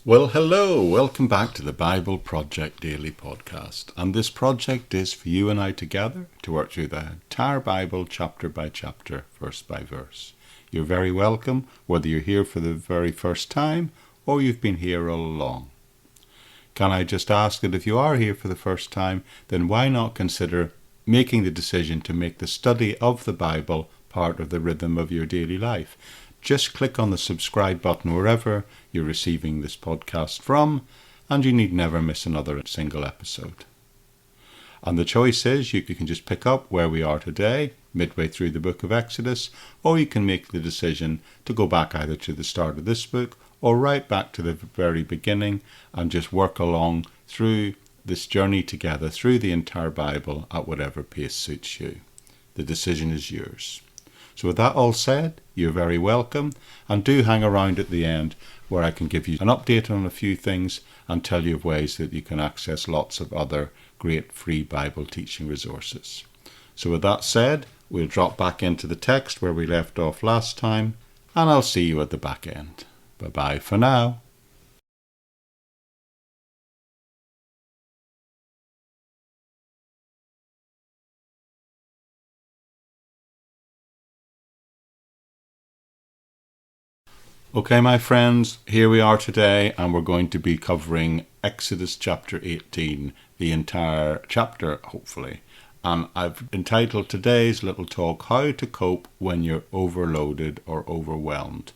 Well, hello, welcome back to the Bible Project Daily Podcast. And this project is for you and I together to work through the entire Bible chapter by chapter, verse by verse. You're very welcome, whether you're here for the very first time or you've been here all along. Can I just ask that if you are here for the first time, then why not consider making the decision to make the study of the Bible part of the rhythm of your daily life? Just click on the subscribe button wherever you're receiving this podcast from, and you need never miss another single episode. And the choice is you can just pick up where we are today, midway through the book of Exodus, or you can make the decision to go back either to the start of this book or right back to the very beginning and just work along through this journey together through the entire Bible at whatever pace suits you. The decision is yours. So with that all said, you're very welcome, and do hang around at the end where I can give you an update on a few things and tell you of ways that you can access lots of other great free Bible teaching resources. So with that said, we'll drop back into the text where we left off last time, and I'll see you at the back end. Bye-bye for now. Okay, my friends, here we are today, and we're going to be covering Exodus chapter 18, the entire chapter, hopefully. And I've entitled today's little talk, How to Cope When You're Overloaded or Overwhelmed.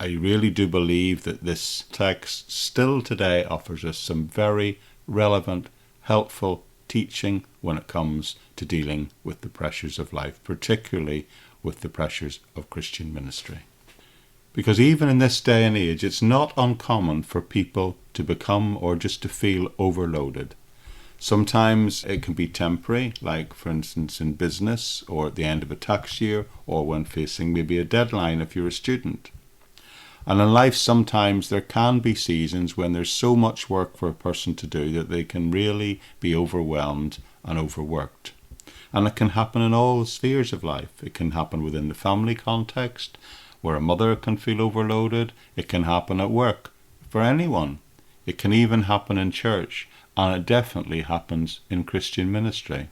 I really do believe that this text still today offers us some very relevant, helpful teaching when it comes to dealing with the pressures of life, particularly with the pressures of Christian ministry. Because even in this day and age, it's not uncommon for people to become or just to feel overloaded. Sometimes it can be temporary, like for instance in business or at the end of a tax year or when facing maybe a deadline if you're a student. And in life sometimes there can be seasons when there's so much work for a person to do that they can really be overwhelmed and overworked. And it can happen in all spheres of life. It can happen within the family context, where a mother can feel overloaded. It can happen at work for anyone. It can even happen in church, and it definitely happens in Christian ministry.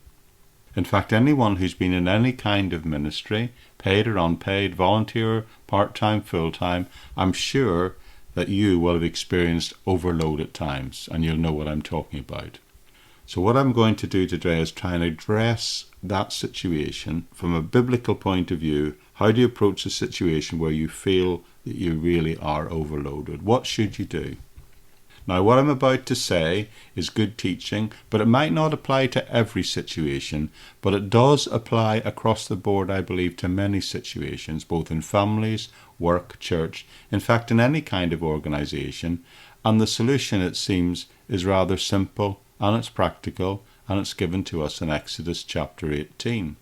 In fact, anyone who's been in any kind of ministry, paid or unpaid, volunteer, part-time, full-time, I'm sure that you will have experienced overload at times, and you'll know what I'm talking about. So what I'm going to do today is try and address that situation from a biblical point of view. How do you approach a situation where you feel that you really are overloaded? What should you do? Now, what I'm about to say is good teaching, but it might not apply to every situation, but it does apply across the board, I believe, to many situations, both in families, work, church, in fact, in any kind of organisation. And the solution, it seems, is rather simple, and it's practical, and it's given to us in Exodus chapter 18.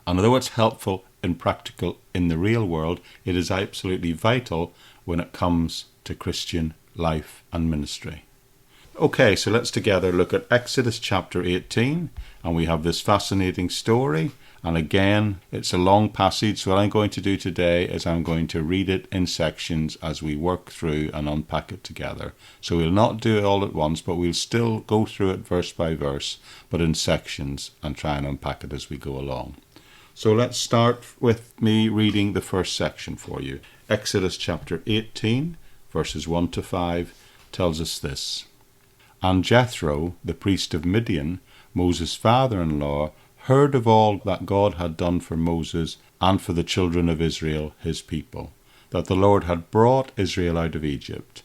And although it's helpful and practical in the real world, it is absolutely vital when it comes to Christian life and ministry. Okay, so let's together look at Exodus chapter 18, and we have this fascinating story. And again, it's a long passage, so what I'm going to do today is I'm going to read it in sections as we work through and unpack it together. So we'll not do it all at once, but we'll still go through it verse by verse, but in sections, and try and unpack it as we go along. So let's start with me reading the first section for you. Exodus chapter 18, verses 1 to 5, tells us this. And Jethro, the priest of Midian, Moses' father-in-law, heard of all that God had done for Moses and for the children of Israel, his people, that the Lord had brought Israel out of Egypt.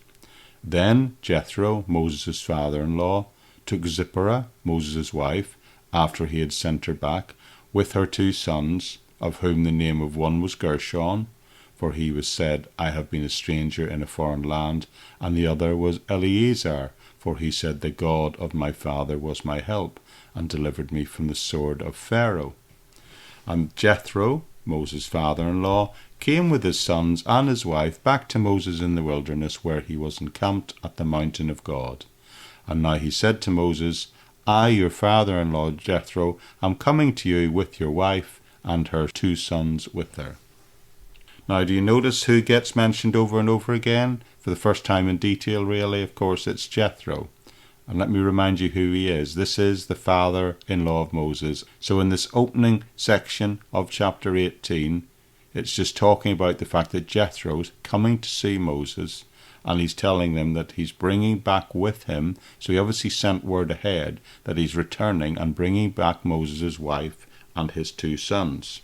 Then Jethro, Moses' father-in-law, took Zipporah, Moses' wife, after he had sent her back, with her 2 sons, of whom the name of one was Gershom, for he was said, I have been a stranger in a foreign land, and the other was Eliezer, for he said, the God of my father was my help, and delivered me from the sword of Pharaoh. And Jethro, Moses' father-in-law, came with his sons and his wife back to Moses in the wilderness, where he was encamped at the mountain of God. And now he said to Moses, I, your father-in-law Jethro, am coming to you with your wife and her 2 sons with her. Now, do you notice who gets mentioned over and over again? For the first time in detail, really, of course, it's Jethro. And let me remind you who he is. This is the father-in-law of Moses. So in this opening section of chapter 18, it's just talking about the fact that Jethro's coming to see Moses, and he's telling them that he's bringing back with him. So he obviously sent word ahead that he's returning and bringing back Moses' wife and his 2 sons.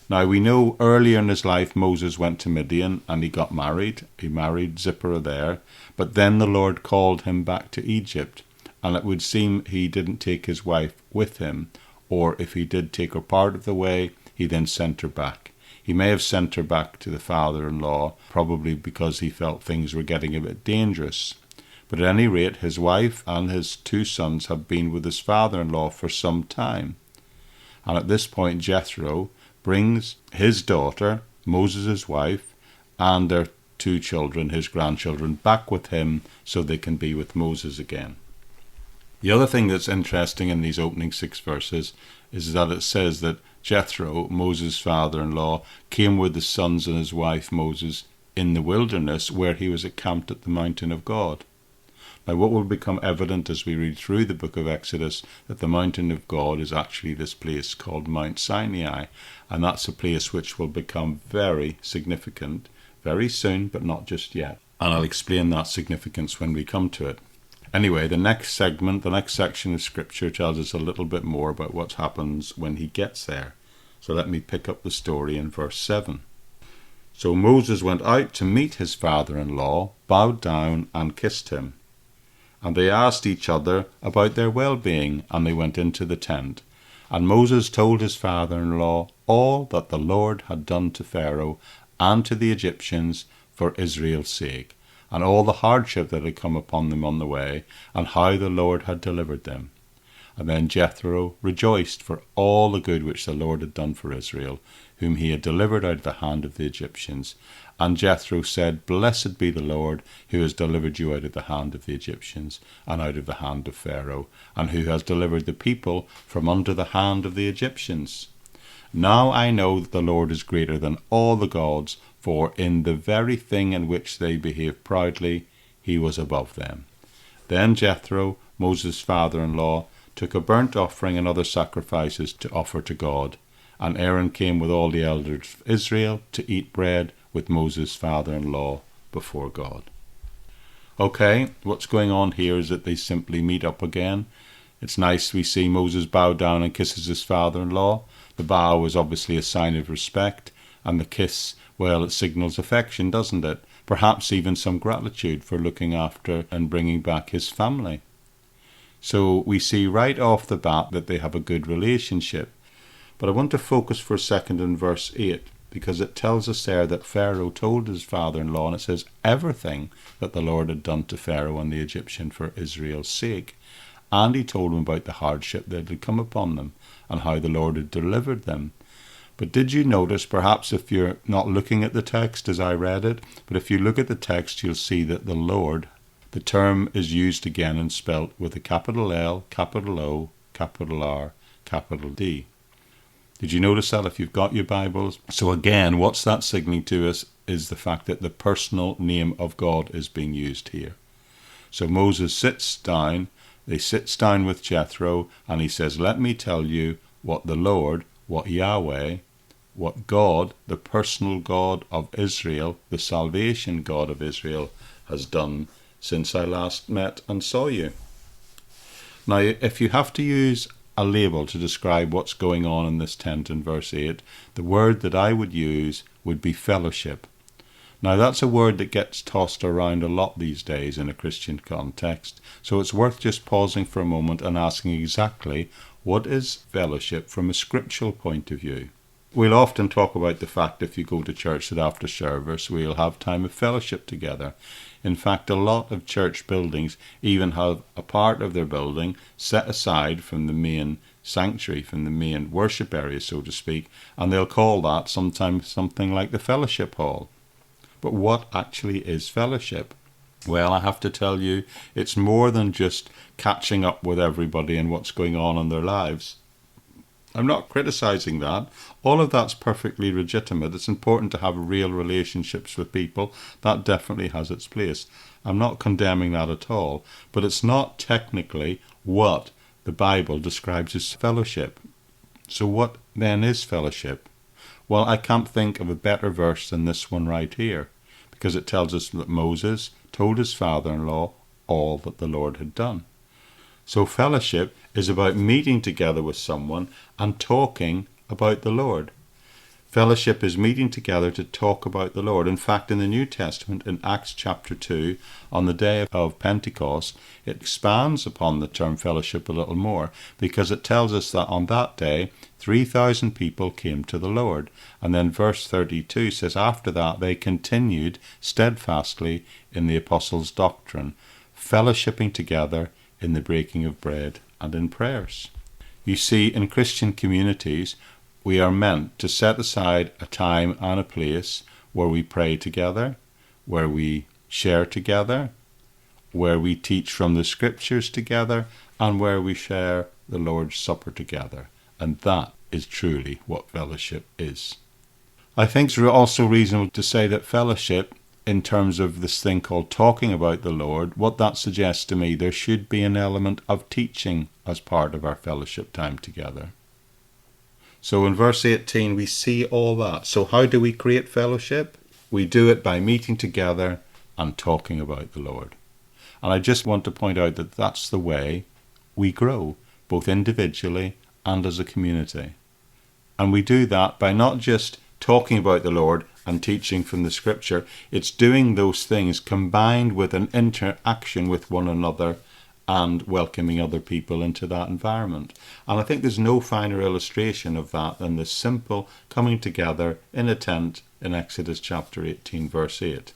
Now, we know earlier in his life Moses went to Midian and he got married. He married Zipporah there. But then the Lord called him back to Egypt. And it would seem he didn't take his wife with him. Or if he did take her part of the way, he then sent her back. He may have sent her back to the father-in-law, probably because he felt things were getting a bit dangerous. But at any rate, his wife and his 2 sons have been with his father-in-law for some time. And at this point, Jethro brings his daughter, Moses' wife, and their 2 children, his grandchildren, back with him so they can be with Moses again. The other thing that's interesting in these opening 6 verses is that it says that Jethro, Moses' father-in-law, came with his sons and his wife Moses in the wilderness where he was encamped at the mountain of God. Now, what will become evident as we read through the book of Exodus, that the mountain of God is actually this place called Mount Sinai, and that's a place which will become very significant very soon, but not just yet. And I'll explain that significance when we come to it. Anyway, the next section of Scripture tells us a little bit more about what happens when he gets there. So let me pick up the story in verse 7. So Moses went out to meet his father-in-law, bowed down and kissed him. And they asked each other about their well-being, and they went into the tent. And Moses told his father-in-law all that the Lord had done to Pharaoh and to the Egyptians for Israel's sake, and all the hardship that had come upon them on the way, and how the Lord had delivered them. And then Jethro rejoiced for all the good which the Lord had done for Israel, whom he had delivered out of the hand of the Egyptians. And Jethro said, Blessed be the Lord, who has delivered you out of the hand of the Egyptians, and out of the hand of Pharaoh, and who has delivered the people from under the hand of the Egyptians. Now I know that the Lord is greater than all the gods, for in the very thing in which they behaved proudly, he was above them. Then Jethro, Moses' father-in-law, took a burnt offering and other sacrifices to offer to God. And Aaron came with all the elders of Israel to eat bread with Moses' father-in-law before God. Okay, what's going on here is that they simply meet up again. It's nice we see Moses bow down and kisses his father-in-law. The bow is obviously a sign of respect, and the kiss, well, it signals affection, doesn't it? Perhaps even some gratitude for looking after and bringing back his family. So we see right off the bat that they have a good relationship. But I want to focus for a second in verse 8, because it tells us there that Pharaoh told his father-in-law, and it says everything that the Lord had done to Pharaoh and the Egyptian for Israel's sake. And he told him about the hardship that had come upon them and how the Lord had delivered them. But did you notice, perhaps if you're not looking at the text as I read it, but if you look at the text, you'll see that the Lord, the term is used again and spelt with a capital L, capital O, capital R, capital D. Did you notice that if you've got your Bibles? So again, what's that signaling to us is the fact that the personal name of God is being used here. So Moses sits down with Jethro, and he says, let me tell you what the Lord, what Yahweh, what God, the personal God of Israel, the salvation God of Israel, has done since I last met and saw you. Now, if you have to use a label to describe what's going on in this tent in verse 8, the word that I would use would be fellowship. Now, that's a word that gets tossed around a lot these days in a Christian context, so it's worth just pausing for a moment and asking exactly what is fellowship from a scriptural point of view. We'll often talk about the fact if you go to church that after service we'll have time of fellowship together. In fact, a lot of church buildings even have a part of their building set aside from the main sanctuary, from the main worship area, so to speak, and they'll call that sometimes something like the fellowship hall. But what actually is fellowship? Well, I have to tell you, it's more than just catching up with everybody and what's going on in their lives. I'm not criticizing that. All of that's perfectly legitimate. It's important to have real relationships with people. That definitely has its place. I'm not condemning that at all. But it's not technically what the Bible describes as fellowship. So what then is fellowship? Well, I can't think of a better verse than this one right here, because it tells us that Moses told his father-in-law all that the Lord had done. So fellowship is about meeting together with someone and talking about the Lord. Fellowship is meeting together to talk about the Lord. In fact, in the New Testament, in Acts chapter 2, on the day of Pentecost, it expands upon the term fellowship a little more, because it tells us that on that day, 3,000 people came to the Lord. And then verse 32 says, after that they continued steadfastly in the apostles' doctrine, fellowshipping together in the breaking of bread and in prayers. You see, in Christian communities, we are meant to set aside a time and a place where we pray together, where we share together, where we teach from the scriptures together, and where we share the Lord's Supper together. And that is truly what fellowship is. I think it's also reasonable to say that fellowship, in terms of this thing called talking about the Lord, what that suggests to me, there should be an element of teaching as part of our fellowship time together. So in verse 18 we see all that. So how do we create fellowship? We do it by meeting together and talking about the Lord. And I just want to point out that that's the way we grow, both individually and as a community. And we do that by not just talking about the Lord and teaching from the scripture. It's doing those things combined with an interaction with one another and welcoming other people into that environment. And I think there's no finer illustration of that than this simple coming together in a tent in Exodus chapter 18 verse 8.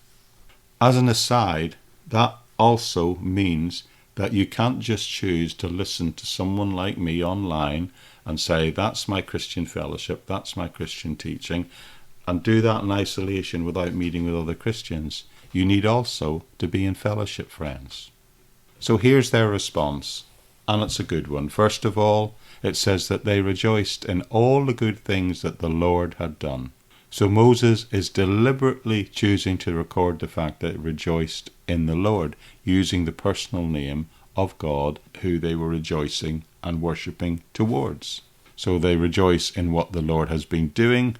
As an aside, that also means that you can't just choose to listen to someone like me online and say, that's my Christian fellowship, that's my Christian teaching, and do that in isolation without meeting with other Christians. You need also to be in fellowship, friends. So here's their response, and it's a good one. First of all, it says that they rejoiced in all the good things that the Lord had done. So Moses is deliberately choosing to record the fact that they rejoiced in the Lord, using the personal name of God who they were rejoicing and worshipping towards. So they rejoice in what the Lord has been doing.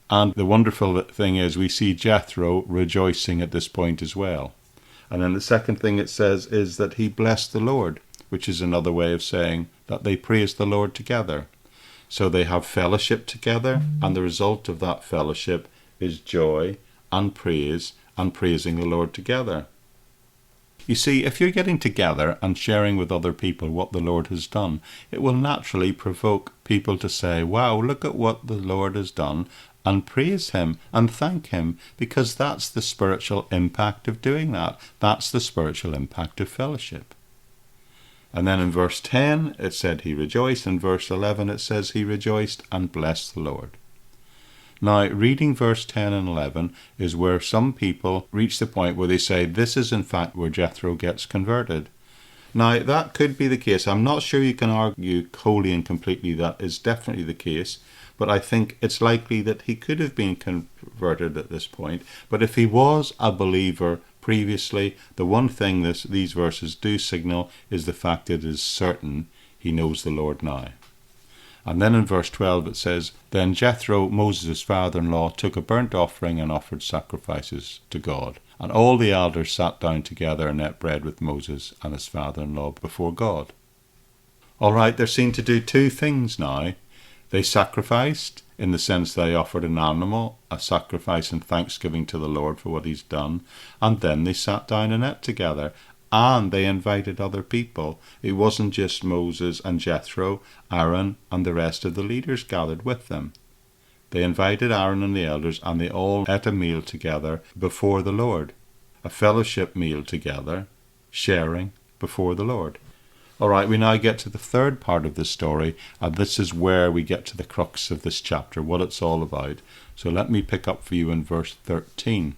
And the wonderful thing is we see Jethro rejoicing at this point as well. And then the second thing it says is that he blessed the Lord, which is another way of saying that they praised the Lord together. So they have fellowship together, and the result of that fellowship is joy and praise and praising the Lord together. You see, if you're getting together and sharing with other people what the Lord has done, it will naturally provoke people to say, wow, look at what the Lord has done, and praise him and thank him, because that's the spiritual impact of doing that. That's the spiritual impact of fellowship. And then in verse 10 it said he rejoiced. In verse 11 it says he rejoiced and blessed the Lord. Now, reading verse 10 and 11 is where some people reach the point where they say this is in fact where Jethro gets converted. Now, that could be the case. I'm not sure you can argue wholly and completely that is definitely the case, but I think it's likely that he could have been converted at this point. But if he was a believer previously, the one thing these verses do signal is the fact that it is certain he knows the Lord now. And then in verse 12 it says, Then Jethro, Moses' father-in-law, took a burnt offering and offered sacrifices to God. And all the elders sat down together and ate bread with Moses and his father-in-law before God. All right, they're seen to do two things now. They sacrificed, in the sense they offered an animal, a sacrifice and thanksgiving to the Lord for what he's done. And then they sat down and ate together. And they invited other people. It wasn't just Moses and Jethro, Aaron and the rest of the leaders gathered with them. They invited Aaron and the elders, and they all ate a meal together before the Lord. A fellowship meal together, sharing before the Lord. All right, we now get to the third part of the story, and this is where we get to the crux of this chapter, what it's all about. So let me pick up for you in verse 13.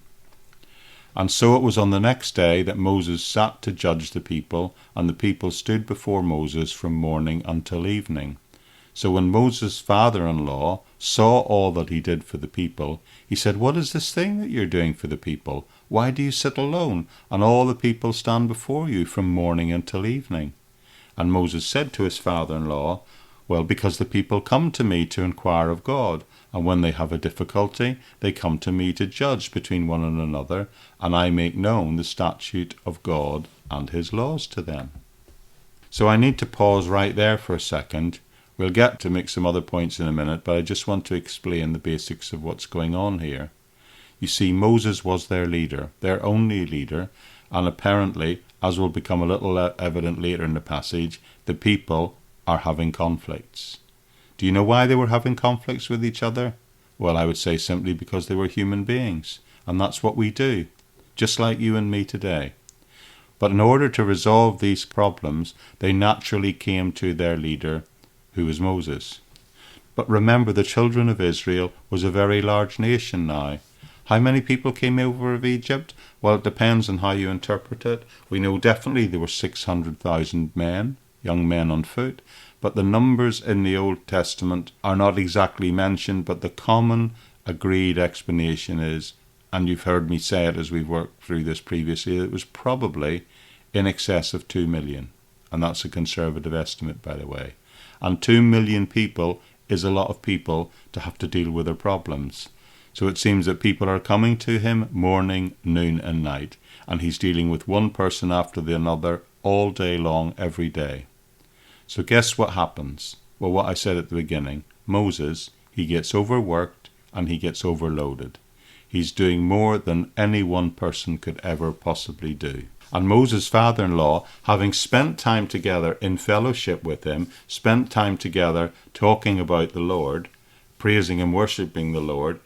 And so it was on the next day that Moses sat to judge the people, and the people stood before Moses from morning until evening. So when Moses' father-in-law saw all that he did for the people, he said, "What is this thing that you're doing for the people? Why do you sit alone, and all the people stand before you from morning until evening?" And Moses said to his father-in-law, "Well, because the people come to me to inquire of God, and when they have a difficulty, they come to me to judge between one and another, and I make known the statute of God and his laws to them." So I need to pause right there for a second. We'll get to make some other points in a minute, but I just want to explain the basics of what's going on here. You see, Moses was their leader, their only leader, and apparently, as will become a little evident later in the passage, the people are having conflicts. Do you know why they were having conflicts with each other? Well, I would say simply because they were human beings, and that's what we do, just like you and me today. But in order to resolve these problems, they naturally came to their leader, who was Moses. But remember, the children of Israel was a very large nation now. How many people came over of Egypt? Well, it depends on how you interpret it. We know definitely there were 600,000 men, young men on foot, but the numbers in the Old Testament are not exactly mentioned, but the common agreed explanation is, and you've heard me say it as we've worked through this previously, it was probably in excess of 2 million. And that's a conservative estimate, by the way. And 2 million people is a lot of people to have to deal with their problems. So it seems that people are coming to him morning, noon and night, and he's dealing with one person after the another all day long, every day. So guess what happens? Well, what I said at the beginning, Moses, he gets overworked and he gets overloaded. He's doing more than any one person could ever possibly do. And Moses' father-in-law, having spent time together in fellowship with him, spent time together talking about the Lord, praising and worshipping the Lord,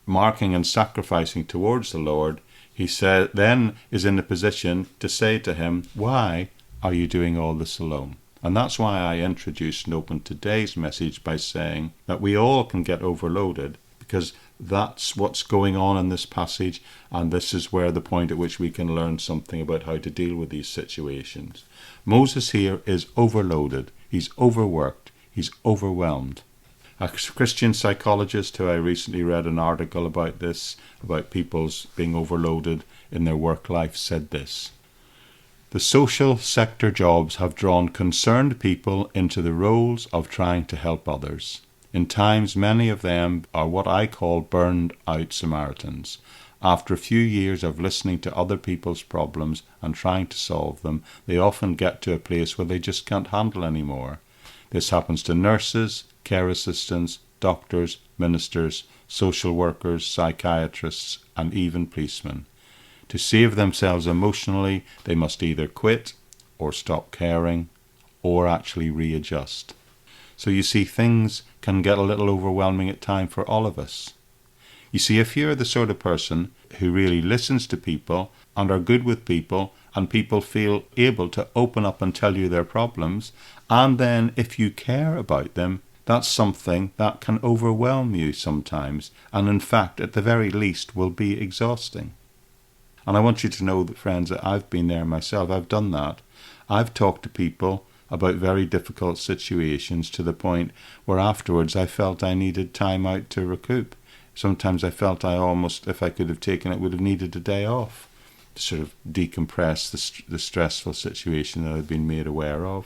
marking and sacrificing towards the Lord, he said, then is in a position to say to him, "Why are you doing all this alone?" And that's why I introduced and opened today's message by saying that we all can get overloaded, because that's what's going on in this passage, and this is where the point at which we can learn something about how to deal with these situations. Moses here is overloaded, he's overworked, he's overwhelmed. A Christian psychologist who I recently read an article about this, about people's being overloaded in their work life, said this: "The social sector jobs have drawn concerned people into the roles of trying to help others. In times, many of them are what I call burned out Samaritans. After a few years of listening to other people's problems and trying to solve them, they often get to a place where they just can't handle anymore. This happens to nurses, care assistants, doctors, ministers, social workers, psychiatrists, and even policemen. To save themselves emotionally, they must either quit or stop caring or actually readjust." So you see, things can get a little overwhelming at times for all of us. You see, if you're the sort of person who really listens to people and are good with people, and people feel able to open up and tell you their problems, and then if you care about them, that's something that can overwhelm you sometimes, and in fact, at the very least, will be exhausting. And I want you to know that, friends, that I've been there myself. I've done that. I've talked to people about very difficult situations to the point where afterwards I felt I needed time out to recoup. Sometimes I felt I almost, if I could have taken it, would have needed a day off to sort of decompress the stressful situation that I've been made aware of.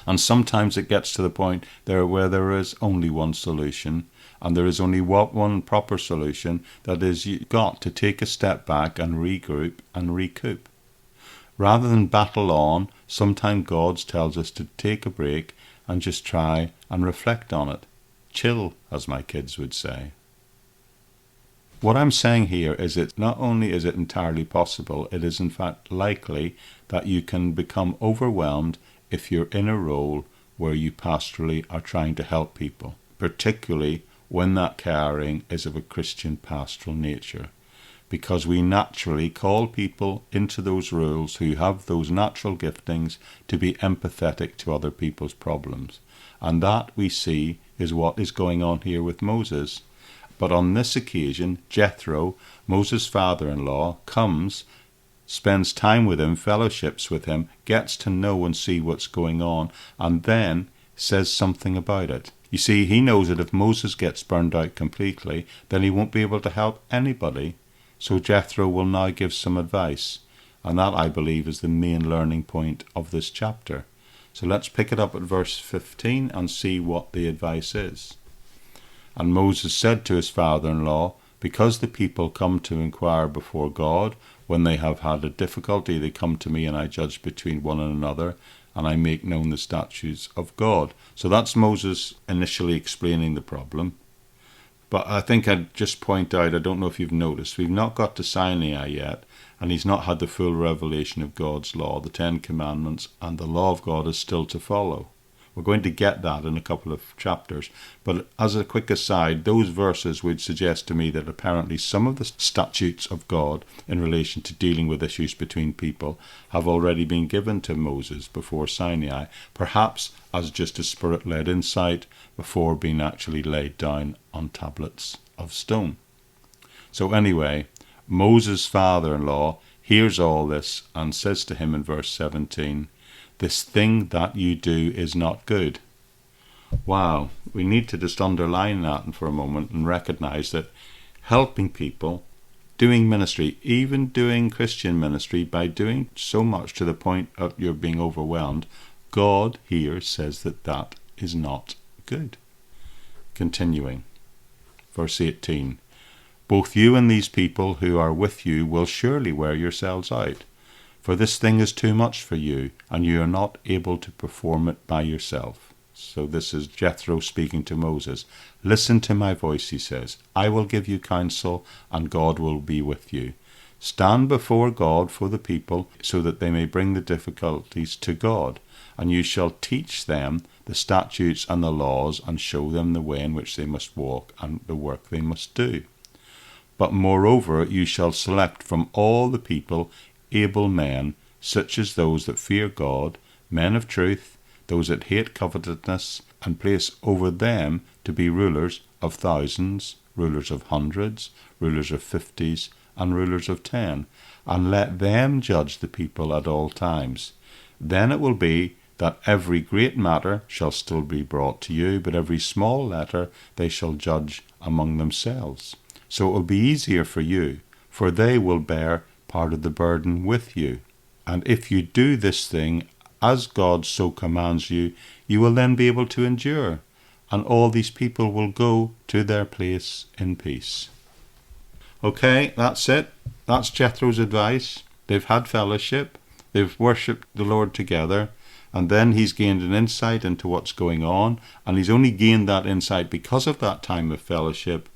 And sometimes it gets to the point there where there is only one solution, and there is only one proper solution. That is, you've got to take a step back and regroup and recoup. Rather than battle on, sometimes God tells us to take a break and just try and reflect on it. Chill, as my kids would say. What I'm saying here is that not only is it entirely possible, it is in fact likely that you can become overwhelmed if you're in a role where you pastorally are trying to help people, particularly when that caring is of a Christian pastoral nature. Because we naturally call people into those roles who have those natural giftings to be empathetic to other people's problems. And that, we see, is what is going on here with Moses. But on this occasion, Jethro, Moses' father-in-law, comes, spends time with him, fellowships with him, gets to know and see what's going on, and then says something about it. You see, he knows that if Moses gets burned out completely, then he won't be able to help anybody. So Jethro will now give some advice. And that, I believe, is the main learning point of this chapter. So let's pick it up at verse 15 and see what the advice is. And Moses said to his father-in-law, because the people come to inquire before God, when they have had a difficulty, they come to me, and I judge between one and another, and I make known the statutes of God. So that's Moses initially explaining the problem. But I think I'd just point out, I don't know if you've noticed, we've not got to Sinai yet, and he's not had the full revelation of God's law, the 10 Commandments, and the law of God is still to follow. We're going to get that in a couple of chapters. But as a quick aside, those verses would suggest to me that apparently some of the statutes of God in relation to dealing with issues between people have already been given to Moses before Sinai, perhaps as just a spirit-led insight before being actually laid down on tablets of stone. So anyway, Moses' father-in-law hears all this and says to him in verse 17, this thing that you do is not good. Wow, we need to just underline that for a moment and recognize that helping people, doing ministry, even doing Christian ministry, by doing so much to the point of you're being overwhelmed, God here says that that is not good. Continuing, verse 18, both you and these people who are with you will surely wear yourselves out. For this thing is too much for you, and you are not able to perform it by yourself. So this is Jethro speaking to Moses. Listen to my voice, he says. I will give you counsel, and God will be with you. Stand before God for the people, so that they may bring the difficulties to God. And you shall teach them the statutes and the laws, and show them the way in which they must walk, and the work they must do. But moreover, you shall select from all the people able men, such as those that fear God, men of truth, those that hate covetousness, and place over them to be rulers of thousands, rulers of hundreds, rulers of 50s, and rulers of 10, and let them judge the people at all times. Then it will be that every great matter shall still be brought to you, but every small matter they shall judge among themselves. So it will be easier for you, for they will bear part of the burden with you. And if you do this thing as God so commands you, you will then be able to endure, and all these people will go to their place in peace. Okay, that's it. That's Jethro's advice. They've had fellowship. They've worshipped the Lord together. And then he's gained an insight into what's going on. And he's only gained that insight because of that time of fellowship.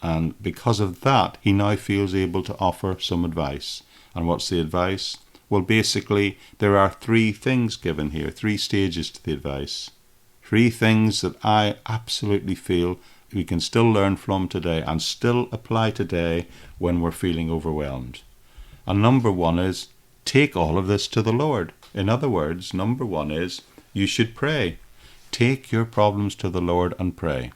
And because of that, he now feels able to offer some advice. And what's the advice? Well, basically, there are 3 things given here, 3 stages to the advice. 3 things that I absolutely feel we can still learn from today and still apply today when we're feeling overwhelmed. And number 1 is, take all of this to the Lord. In other words, number 1 is, you should pray. Take your problems to the Lord and pray.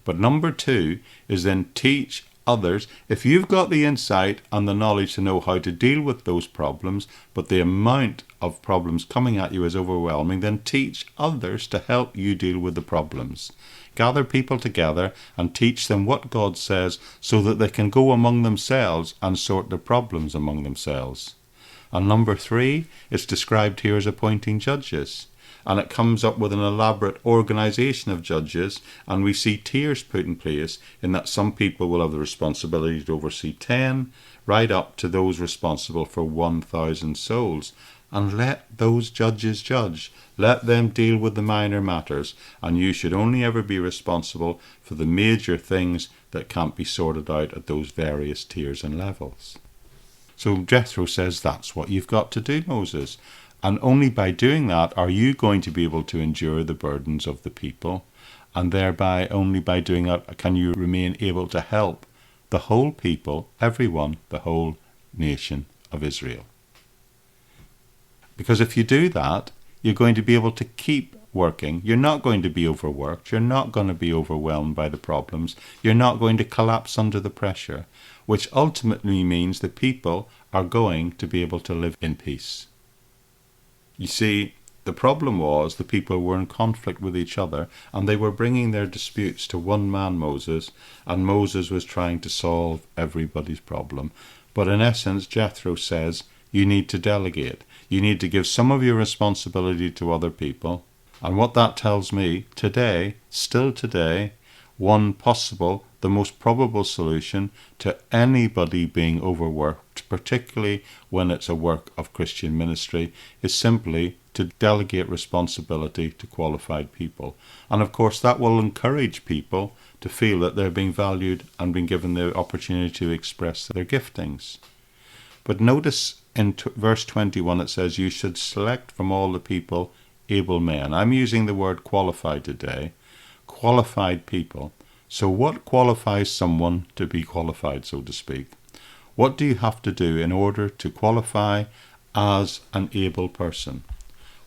But number 2 is then teach others. If you've got the insight and the knowledge to know how to deal with those problems, but the amount of problems coming at you is overwhelming, then teach others to help you deal with the problems. Gather people together and teach them what God says so that they can go among themselves and sort the problems among themselves. And number 3 is described here as appointing judges. And it comes up with an elaborate organisation of judges, and we see tiers put in place in that some people will have the responsibility to oversee 10, right up to those responsible for 1,000 souls. And let those judges judge. Let them deal with the minor matters, and you should only ever be responsible for the major things that can't be sorted out at those various tiers and levels. So Jethro says that's what you've got to do, Moses. And only by doing that are you going to be able to endure the burdens of the people. And thereby, only by doing that, can you remain able to help the whole people, everyone, the whole nation of Israel. Because if you do that, you're going to be able to keep working. You're not going to be overworked. You're not going to be overwhelmed by the problems. You're not going to collapse under the pressure, which ultimately means the people are going to be able to live in peace. You see, the problem was the people were in conflict with each other, and they were bringing their disputes to one man, Moses, and Moses was trying to solve everybody's problem. But in essence, Jethro says, you need to delegate. You need to give some of your responsibility to other people. And what that tells me today, still today, one possible, the most probable solution to anybody being overworked, particularly when it's a work of Christian ministry, is simply to delegate responsibility to qualified people. And of course that will encourage people to feel that they're being valued and being given the opportunity to express their giftings. But notice in verse 21 it says, you should select from all the people able men. I'm using the word qualified today. Qualified people. So what qualifies someone to be qualified, so to speak? What do you have to do in order to qualify as an able person?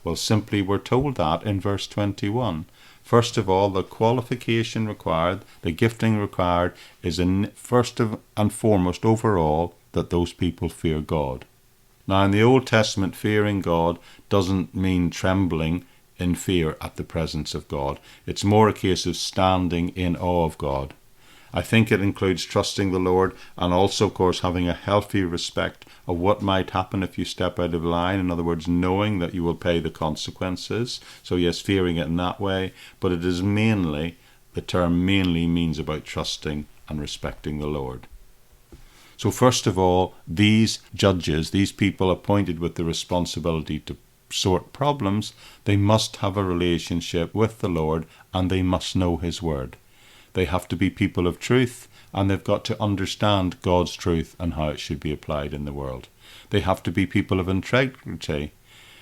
Well, simply we're told that in verse 21. First of all, the qualification required, the gifting required, is first and foremost overall that those people fear God. Now, in the Old Testament, fearing God doesn't mean trembling in fear at the presence of God. It's more a case of standing in awe of God. I think it includes trusting the Lord and also, of course, having a healthy respect of what might happen if you step out of line. In other words, knowing that you will pay the consequences. So yes, fearing it in that way, but it is mainly, the term mainly means about trusting and respecting the Lord. So first of all, these judges, these people appointed with the responsibility to sort problems, they must have a relationship with the Lord and they must know his word. They have to be people of truth and they've got to understand God's truth and how it should be applied in the world. They have to be people of integrity,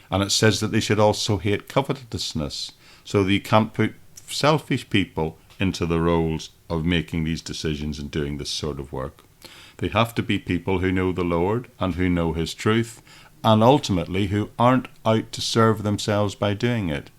and it says that they should also hate covetousness, so that you can't put selfish people into the roles of making these decisions and doing this sort of work. They have to be people who know the Lord and who know his truth, and ultimately who aren't out to serve themselves by doing it.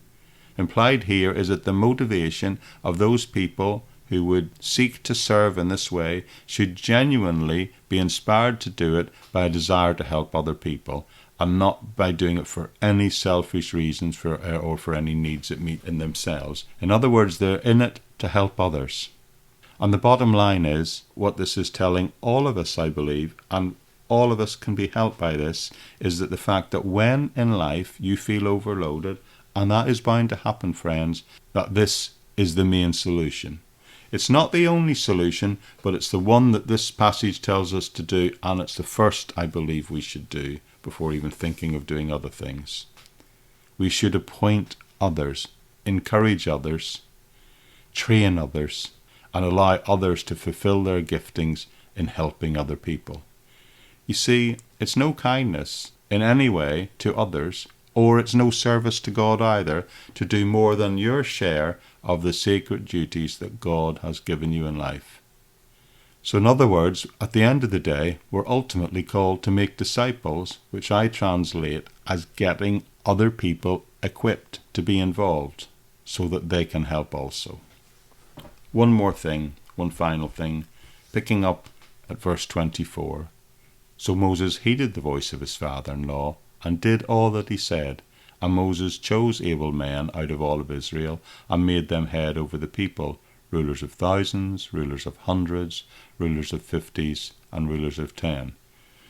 Implied here is that the motivation of those people who would seek to serve in this way should genuinely be inspired to do it by a desire to help other people, and not by doing it for any selfish reasons or for any needs that meet in themselves. In other words, they're in it to help others. And the bottom line is, what this is telling all of us, I believe, and all of us can be helped by this, is that the fact that when in life you feel overloaded, and that is bound to happen, friends, that this is the main solution. It's not the only solution, but it's the one that this passage tells us to do, and it's the first I believe we should do before even thinking of doing other things. We should appoint others, encourage others, train others, and allow others to fulfill their giftings in helping other people. You see, it's no kindness in any way to others, or it's no service to God either, to do more than your share of the sacred duties that God has given you in life. So in other words, at the end of the day, we're ultimately called to make disciples, which I translate as getting other people equipped to be involved so that they can help also. One more thing, one final thing, picking up at verse 24. So Moses heeded the voice of his father-in-law and did all that he said. And Moses chose able men out of all of Israel and made them head over the people, rulers of thousands, rulers of hundreds, rulers of 50s, and rulers of 10.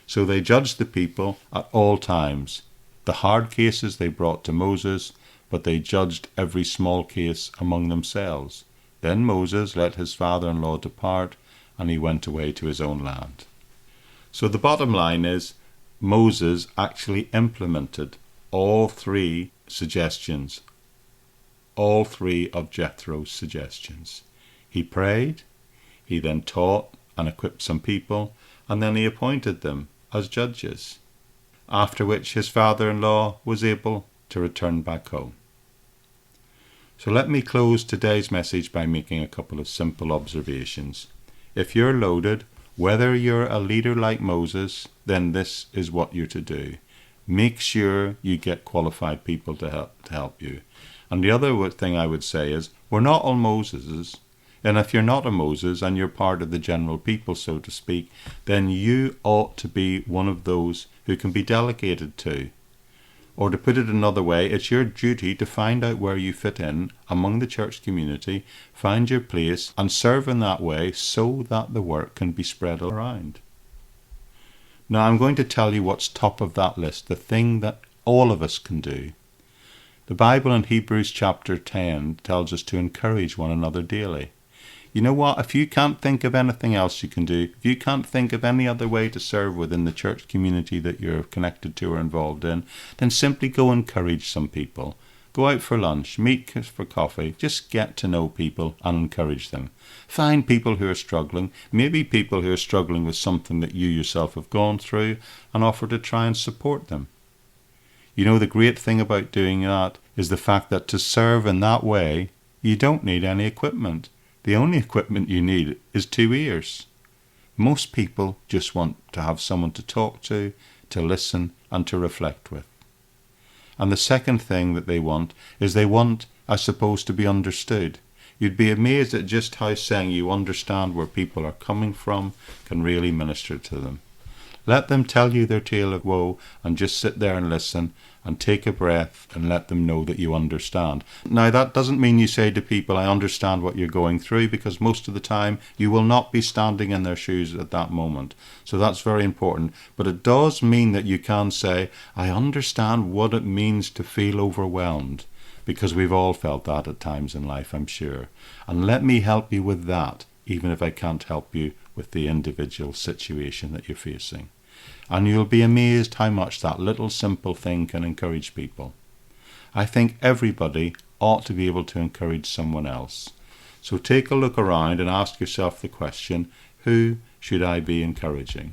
So they judged the people at all times. The hard cases they brought to Moses, but they judged every small case among themselves. Then Moses let his father-in-law depart, and he went away to his own land. So the bottom line is, Moses actually implemented all three suggestions, all three of Jethro's suggestions. He prayed, he then taught and equipped some people, and then he appointed them as judges, after which his father-in-law was able to return back home. So let me close today's message by making a couple of simple observations. If you're loaded, whether you're a leader like Moses, then this is what you're to do. Make sure you get qualified people to help you. And the other thing I would say is, we're not all Moseses. And if you're not a Moses and you're part of the general people, so to speak, then you ought to be one of those who can be delegated to. Or to put it another way, it's your duty to find out where you fit in among the church community, find your place, and serve in that way so that the work can be spread around. Now, I'm going to tell you what's top of that list, the thing that all of us can do. The Bible in Hebrews chapter 10 tells us to encourage one another daily. You know what? If you can't think of anything else you can do, if you can't think of any other way to serve within the church community that you're connected to or involved in, then simply go encourage some people. Go out for lunch, meet for coffee, just get to know people and encourage them. Find people who are struggling, maybe people who are struggling with something that you yourself have gone through, and offer to try and support them. You know, the great thing about doing that is the fact that to serve in that way, you don't need any equipment. The only equipment you need is 2 ears. Most people just want to have someone to talk to listen, and to reflect with. And the second thing that they want is I suppose, to be understood. You'd be amazed at just how saying you understand where people are coming from can really minister to them. Let them tell you their tale of woe and just sit there and listen and take a breath and let them know that you understand. Now, that doesn't mean you say to people, I understand what you're going through, because most of the time you will not be standing in their shoes at that moment. So that's very important. But it does mean that you can say, I understand what it means to feel overwhelmed, because we've all felt that at times in life, I'm sure. And let me help you with that, even if I can't help you with the individual situation that you're facing. And you'll be amazed how much that little simple thing can encourage people. I think everybody ought to be able to encourage someone else. So take a look around and ask yourself the question, who should I be encouraging?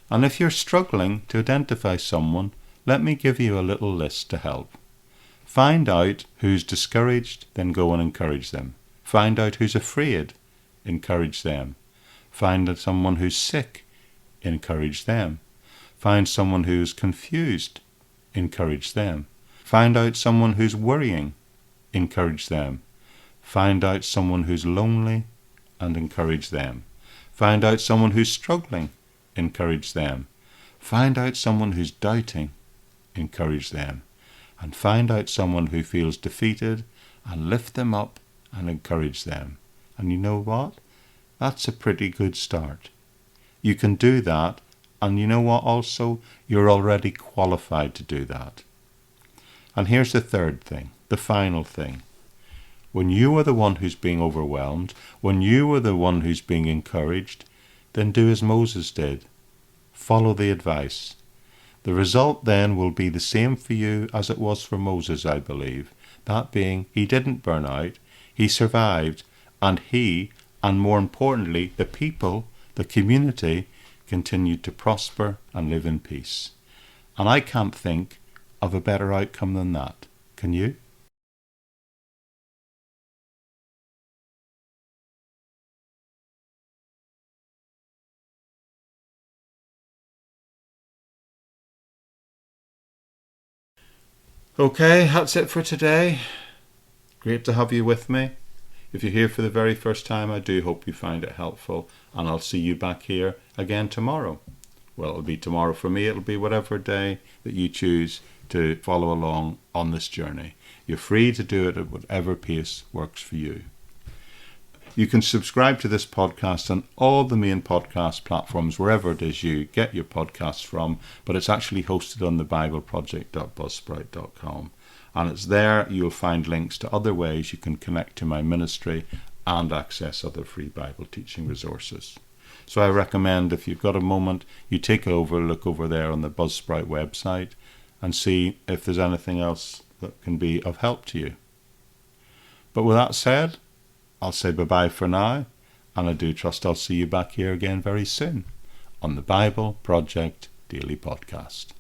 And if you're struggling to identify someone, let me give you a little list to help. Find out who's discouraged, then go and encourage them. Find out who's afraid, encourage them. Find someone who's sick, encourage them. Find someone who's confused, encourage them. Find out someone who's worrying, encourage them. Find out someone who's lonely, and encourage them. Find out someone who's struggling, encourage them. Find out someone who's doubting, encourage them. And find out someone who feels defeated, and lift them up and encourage them. And you know what? That's a pretty good start. You can do that, and you know what also? You're already qualified to do that. And here's the third thing, the final thing. When you are the one who's being overwhelmed, when you are the one who's being encouraged, then do as Moses did. Follow the advice. The result then will be the same for you as it was for Moses, I believe. That being, he didn't burn out, he survived, and he, and more importantly, the people, the community, continued to prosper and live in peace. And I can't think of a better outcome than that. Can you? Okay, that's it for today. Great to have you with me. If you're here for the very first time, I do hope you find it helpful, and I'll see you back here again tomorrow. Well, it'll be tomorrow for me. It'll be whatever day that you choose to follow along on this journey. You're free to do it at whatever pace works for you. You can subscribe to this podcast on all the main podcast platforms, wherever it is you get your podcasts from, but it's actually hosted on thebibleproject.buzzsprout.com. And it's there you'll find links to other ways you can connect to my ministry and access other free Bible teaching resources. So I recommend, if you've got a moment, you take a look over there on the Buzzsprout website and see if there's anything else that can be of help to you. But with that said, I'll say bye-bye for now, and I do trust I'll see you back here again very soon on the Bible Project Daily Podcast.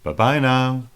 Bye-bye now.